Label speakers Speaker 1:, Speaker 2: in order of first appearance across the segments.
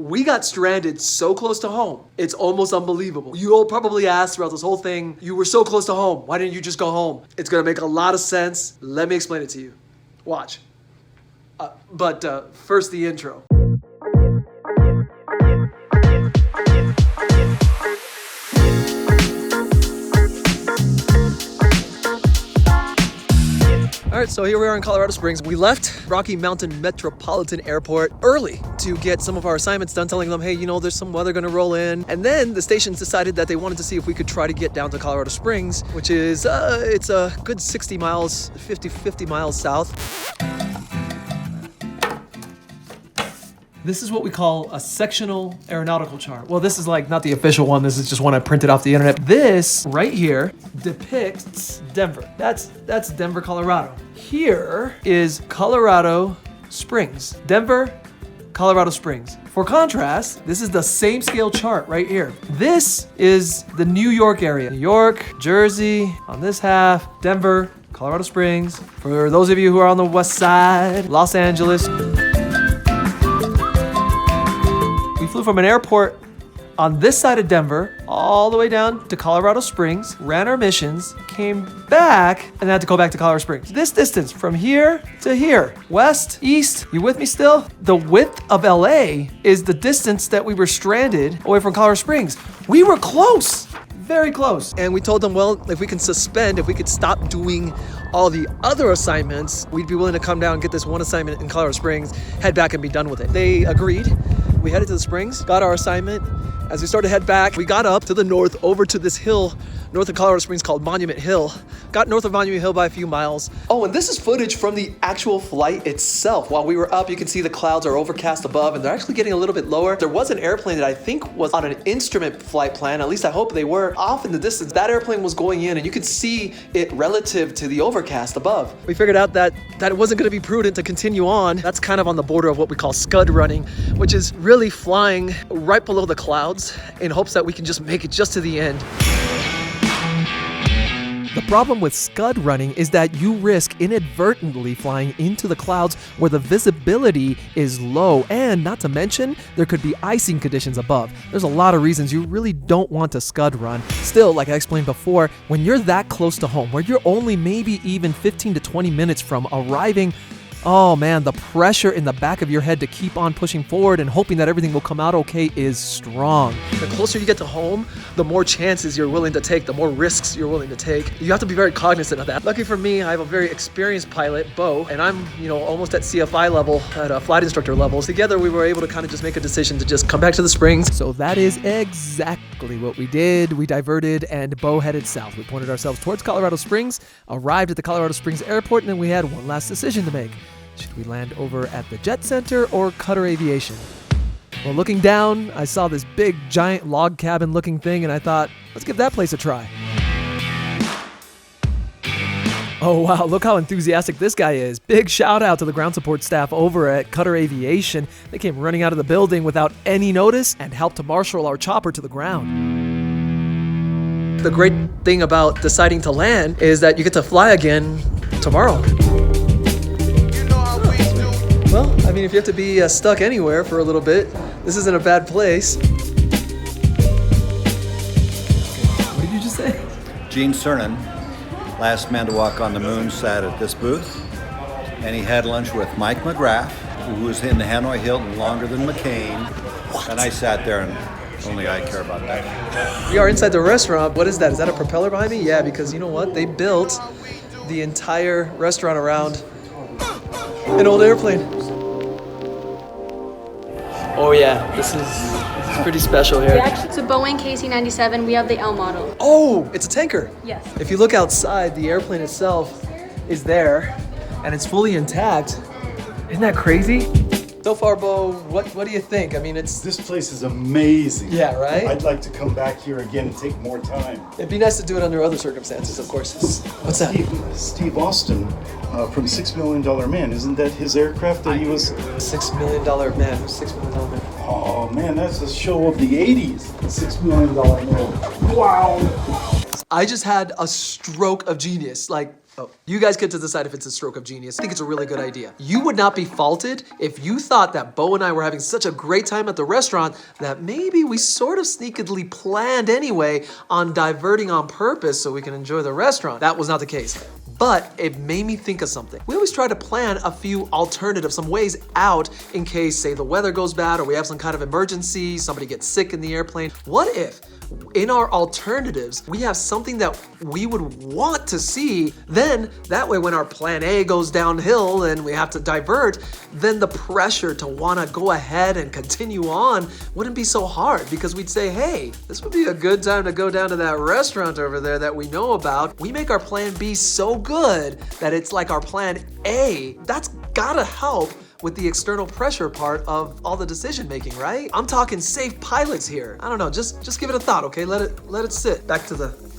Speaker 1: We got stranded so close to home. It's almost unbelievable. You'll probably ask throughout this whole thing, you were so close to home. Why didn't you just go home? It's gonna make a lot of sense. Let me explain it to you. Watch. But first the intro. All right, so here we are in Colorado Springs. We left Rocky Mountain Metropolitan Airport early to get some of our assignments done, telling them, hey, you know, there's some weather gonna roll in. And then the stations decided that they wanted to see if we could try to get down to Colorado Springs, which is, it's a good 60 miles, 50 miles south. This is what we call a sectional aeronautical chart. Well, this is like not the official one. This is just one I printed off the internet. This right here depicts Denver. That's Denver, Colorado. Here is Colorado Springs. Denver, Colorado Springs. For contrast, this is the same scale chart right here. This is the New York area. New York, Jersey, on this half, Denver, Colorado Springs. For those of you who are on the west side, Los Angeles. We flew from an airport on this side of Denver all the way down to Colorado Springs, ran our missions, came back, and had to go back to Colorado Springs. This distance from here to here, west, east, you with me still? The width of LA is the distance that we were stranded away from Colorado Springs. We were close, very close. And we told them, well, if we can suspend, if we could stop doing all the other assignments, we'd be willing to come down and get this one assignment in Colorado Springs, head back and be done with it. They agreed. We headed to the Springs, got our assignment. As we started to head back, we got up to the north over to this hill north of Colorado Springs called Monument Hill. Got north of Monument Hill by a few miles. Oh, and this is footage from the actual flight itself. While we were up, you can see the clouds are overcast above and they're actually getting a little bit lower. There was an airplane that I think was on an instrument flight plan, at least I hope they were, off in the distance. That airplane was going in and you could see it relative to the overcast above. We figured out that it wasn't gonna be prudent to continue on. That's kind of on the border of what we call scud running, which is really flying right below the clouds in hopes that we can just make it just to the end. The problem with scud running is that you risk inadvertently flying into the clouds where the visibility is low, and not to mention, there could be icing conditions above. There's a lot of reasons you really don't want to scud run. Still, like I explained before, when you're that close to home, where you're only maybe even 15 to 20 minutes from arriving, oh man, the pressure in the back of your head to keep on pushing forward and hoping that everything will come out okay is strong. The closer you get to home, the more chances you're willing to take, the more risks you're willing to take. You have to be very cognizant of that. Lucky for me, I have a very experienced pilot, Bo, and I'm, almost at CFI level, at a flight instructor level. Together, we were able to kind of just make a decision to just come back to the Springs. So that is exactly what we did. We diverted and Bo headed south. We pointed ourselves towards Colorado Springs, arrived at the Colorado Springs airport, and then we had one last decision to make. Should we land over at the Jet Center or Cutter Aviation? Well, looking down, I saw this big, giant log cabin looking thing, and I thought, let's give that place a try. Oh wow, look how enthusiastic this guy is. Big shout out to the ground support staff over at Cutter Aviation. They came running out of the building without any notice and helped to marshal our chopper to the ground. The great thing about deciding to land is that you get to fly again tomorrow. Well, I mean, if you have to be stuck anywhere for a little bit, this isn't a bad place. What did you just say?
Speaker 2: Gene Cernan, last man to walk on the moon, sat at this booth, and he had lunch with Mike McGrath, who was in the Hanoi Hilton longer than McCain. What? And I sat there and only I care about that.
Speaker 1: We are inside the restaurant. What is that? Is that a propeller behind me? Yeah, because you know what? They built the entire restaurant around an old airplane. Oh yeah, this is pretty special here.
Speaker 3: It's a Boeing KC-97. We have the L model.
Speaker 1: Oh, it's a tanker.
Speaker 3: Yes.
Speaker 1: If you look outside, the airplane itself is there, and it's fully intact. Isn't that crazy? So far, Bo, what do you think? I mean,
Speaker 4: This place is amazing.
Speaker 1: Yeah, right?
Speaker 4: I'd like to come back here again and take more time.
Speaker 1: It'd be nice to do it under other circumstances, of course. What's that?
Speaker 4: Steve Austin from $6 Million Man. Isn't that his aircraft that he was?
Speaker 1: $6 Million Man. $6 Million Man.
Speaker 4: Oh man, that's a show of the 80s. $6 Million Man. Wow.
Speaker 1: I just had a stroke of genius. Like, Oh, you guys get to decide if it's a stroke of genius. I think it's a really good idea. You would not be faulted if you thought that Bo and I were having such a great time at the restaurant that maybe we sort of sneakily planned anyway on diverting on purpose so we can enjoy the restaurant. That was not the case. But it made me think of something. We always try to plan a few alternatives, some ways out in case, say, the weather goes bad or we have some kind of emergency, somebody gets sick in the airplane. What if in our alternatives, we have something that we would want to see? Then that way when our plan A goes downhill and we have to divert, then the pressure to wanna go ahead and continue on wouldn't be so hard because we'd say, hey, this would be a good time to go down to that restaurant over there that we know about. We make our plan B so good that it's like our plan A. That's gotta help with the external pressure part of all the decision making, right? I'm talking safe pilots here. I don't know, just give it a thought, okay? Let it sit. Back to the.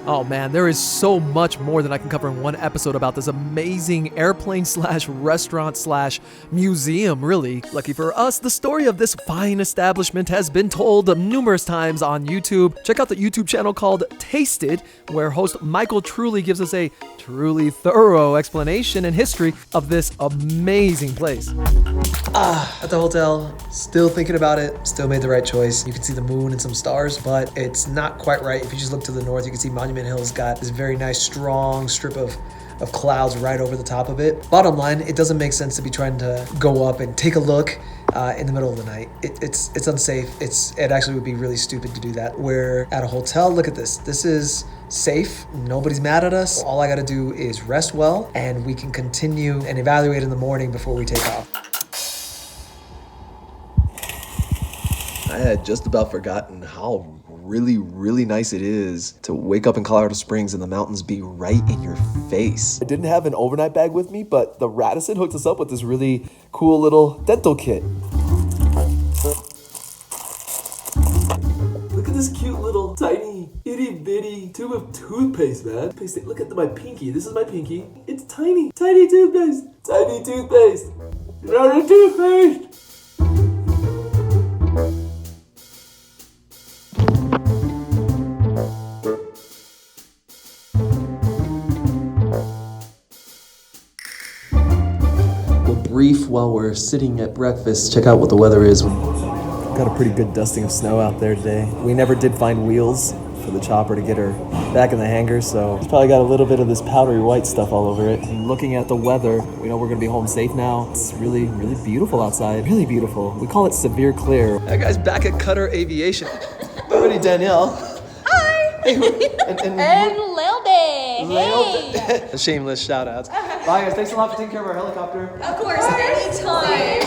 Speaker 1: Oh man, there is so much more than I can cover in one episode about this amazing airplane slash restaurant slash museum, really. Lucky for us, the story of this fine establishment has been told numerous times on YouTube. Check out the YouTube channel called Tasted, where host Michael truly gives us a truly thorough explanation and history of this amazing place. At the hotel, still thinking about it, still made the right choice. You can see the moon and some stars, but it's not quite right. If you just look to the north, you can see Monument Hill's got this very nice, strong strip of clouds right over the top of it. Bottom line, it doesn't make sense to be trying to go up and take a look in the middle of the night. It's unsafe. It actually would be really stupid to do that. We're at a hotel. Look at this. This is safe. Nobody's mad at us. All I gotta do is rest well, and we can continue and evaluate in the morning before we take off. I had just about forgotten how really nice it is to wake up in Colorado Springs and the mountains be right in your face. I didn't have an overnight bag with me, but the Radisson hooked us up with this really cool little dental kit. Look at this cute little tiny itty bitty tube of toothpaste, man. Look at my pinky. This is my pinky. It's tiny toothpaste. Tiny toothpaste. Not a toothpaste. Brief while we're sitting at breakfast, check out what the weather is. Got a pretty good dusting of snow out there today. We never did find wheels for the chopper to get her back in the hangar, so it's probably got a little bit of this powdery white stuff all over it. And looking at the weather, we know we're gonna be home safe now. It's really beautiful outside. Really beautiful. We call it severe clear. That guy's back at Cutter Aviation. Buddy Danielle.
Speaker 5: Hi!
Speaker 1: Hey, and
Speaker 5: Lil Day. Hey!
Speaker 1: Shameless shout outs. Bye guys, thanks a lot for taking care of our helicopter.
Speaker 5: Of course, anytime.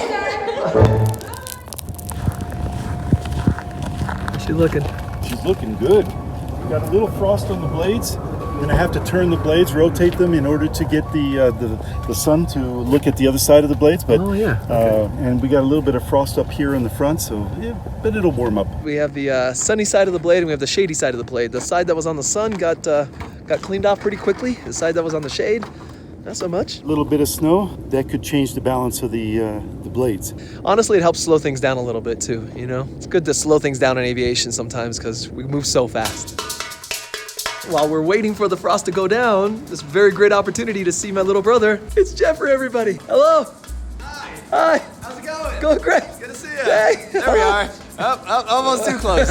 Speaker 1: How's she looking?
Speaker 4: She's looking good. We got a little frost on the blades. We're gonna have to turn the blades, rotate them in order to get the sun to look at the other side of the blades. But and we got a little bit of frost up here in the front, so yeah, but it'll warm up.
Speaker 1: We have the sunny side of the blade and we have the shady side of the blade. The side that was on the sun got cleaned off pretty quickly. The side that was on the shade, not so much.
Speaker 4: A little bit of snow that could change the balance of the blades.
Speaker 1: Honestly, it helps slow things down a little bit too. You know, it's good to slow things down in aviation sometimes because we move so fast. While we're waiting for the frost to go down, this very great opportunity to see my little brother. It's Jeffrey, everybody. Hello. Hi.
Speaker 6: How's it going?
Speaker 1: Going great.
Speaker 6: Good to see you.
Speaker 1: Hey.
Speaker 6: There we are. Almost too close.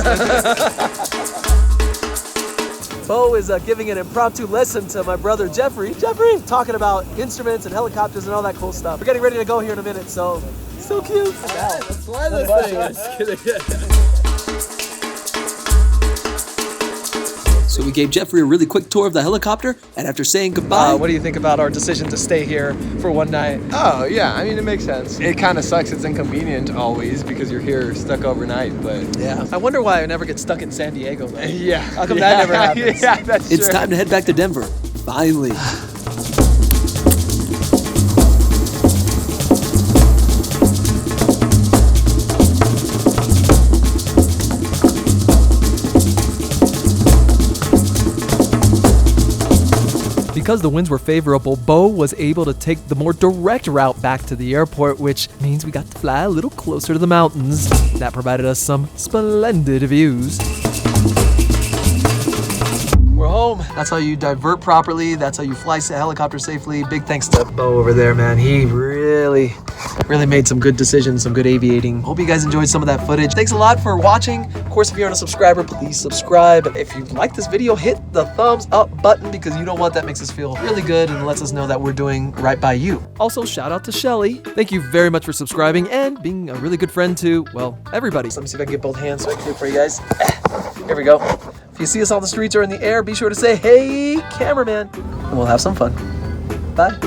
Speaker 1: Bo is giving an impromptu lesson to my brother Jeffrey. Jeffrey, talking about instruments and helicopters and all that cool stuff. We're getting ready to go here in a minute, so cute.
Speaker 6: Let's fly this thing.
Speaker 1: So we gave Jeffrey a really quick tour of the helicopter, and after saying goodbye, what do you think about our decision to stay here for one night?
Speaker 6: Oh, yeah, I mean, it makes sense. It kind of sucks. It's inconvenient always because you're here stuck overnight, but...
Speaker 1: Yeah. I wonder why I never get stuck in San Diego, though.
Speaker 6: Yeah.
Speaker 1: How come that never happens?
Speaker 6: Yeah, that's true.
Speaker 1: It's time to head back to Denver. Finally. Because the winds were favorable, Bo was able to take the more direct route back to the airport, which means we got to fly a little closer to the mountains. That provided us some splendid views. We're home. That's how you divert properly. That's how you fly a helicopter safely. Big thanks to Bo over there, man. He really made some good decisions, some good aviating. Hope you guys enjoyed some of that footage. Thanks a lot for watching. Of course, if you're not a subscriber, please subscribe. If you like this video, hit the thumbs up button because you know what? That makes us feel really good and lets us know that we're doing right by you. Also, shout out to Shelly. Thank you very much for subscribing and being a really good friend to, well, everybody. So let me see if I can get both hands so I can do it for you guys. Here we go. If you see us on the streets or in the air, be sure to say, hey, cameraman, and we'll have some fun. Bye.